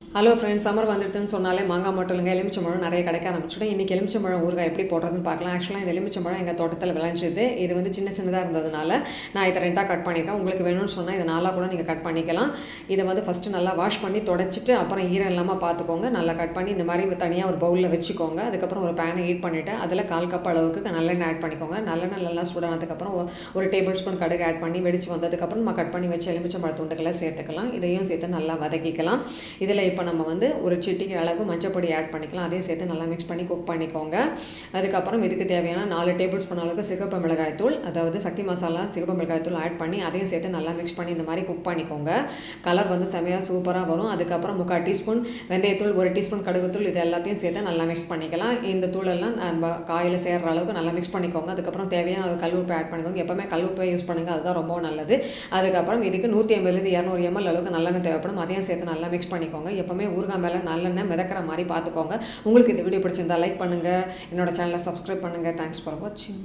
Hello friends, summer வந்துட்டுன்னு சொன்னாலே மாங்காய் மட்டும் இல்லைங்க, எலுமிச்சம்பழம் நிறைய கிடைக்க ஆரம்பிச்சிடும். இன்றைக்கி எலுமிச்சம்பழம் ஊறுகாய் எப்படி போடுறதுன்னு பார்க்கலாம். ஆக்சுவலாக இந்த எலுமிச்சம்பழம் எங்கள் தோட்டத்தில் விளைஞ்சிது. இது வந்து சின்னதாக இருந்ததுனால நான் இதை 2ஆக கட் பண்ணியிருக்கேன். உங்களுக்கு வேணும்னு சொன்னால் இதை 4ஆக கூட நீங்கள் கட் பண்ணிக்கலாம். இதை வந்து ஃபஸ்ட்டு நல்லா வாஷ் பண்ணி தொடச்சிட்டு அப்புறம் ஈரம் இல்லாமல் பார்த்துக்கோங்க. நல்லா கட் பண்ணி இந்த மாதிரி தனியாக ஒரு பவுலில் வச்சுக்கோங்க. அதுக்கப்புறம் ஒரு பேனை ஹீட் பண்ணிவிட்டு அதில் 1/4 கப் அளவுக்கு நல்லெண்ணெய் ஆட் பண்ணிக்கோங்க. நல்லெண்ணெய் நல்லா சூடானதுக்கப்புறம் ஒரு டேபிள் ஸ்பூன் கடுகு ஆட் பண்ணி வெடிச்சு வந்ததுக்கப்புறம் நம்ம கட் பண்ணி வச்சு எலுமிச்சம்பழம் துண்டுகளை சேர்த்துக்கலாம். இதையும் சேர்த்து நல்லா வதக்கிக்கலாம். இதில் இப்போ நம்ம வந்து ஒரு சிட்டிகை அளவு மஞ்சப்பொடி ஆட் பண்ணிக்கலாம். அதையும் சேர்த்து நல்லா மிக்ஸ் பண்ணி குக் பண்ணிக்கோங்க. அதுக்கப்புறம் இதுக்கு தேவையான 4 டேபிள் ஸ்பூன் அளவுக்கு சிகப்பு மிளகாய் தூள், அதாவது சக்தி மசாலா சிகப்பு மிளகாய் தூள் ஆட் பண்ணி அதையும் சேர்த்து நல்லா மிக்ஸ் பண்ணி இந்த மாதிரி குக் பண்ணிக்கோங்க. கலர் வந்து செமையாக சூப்பராக வரும். அதுக்கப்புறம் 3/4 டீஸ்பூன் வெந்தயத்தூள், 1 டீஸ்பூன் கடுகுத்தூள், இது எல்லாத்தையும் சேர்த்து நல்லா மிக்ஸ் பண்ணிக்கலாம். இந்த தூளெல்லாம் நம்ம காயில் சேர்கிற அளவுக்கு நல்லா மிக்ஸ் பண்ணிக்கோங்க. அதுக்கப்புறம் தேவையான அளவு கல் உப்பு ஆட் பண்ணிக்கோங்க. எப்போவுமே கல் உப்பை யூஸ் பண்ணுங்கள், அதுதான் ரொம்ப நல்லது. அதுக்கப்புறம் இதுக்கு 150 200 ml அளவுக்கு நல்லெண்ணெய் தேவைப்படும். அதையும் சேர்த்து நல்லா மிக்ஸ் பண்ணிக்கோங்க. எப்போவுமே ஊறுகாய் மேலே நல்லெண்ணெய் மிதக்கிற மாதிரி பார்த்துக்கோங்க. உங்களுக்கு இந்த வீடியோ பிடிச்சிருந்தா லைக் பண்ணுங்கள், என்னோட சேனலை சப்ஸ்கிரைப் பண்ணுங்கள். தேங்க்ஸ் ஃபார் வாட்சிங்.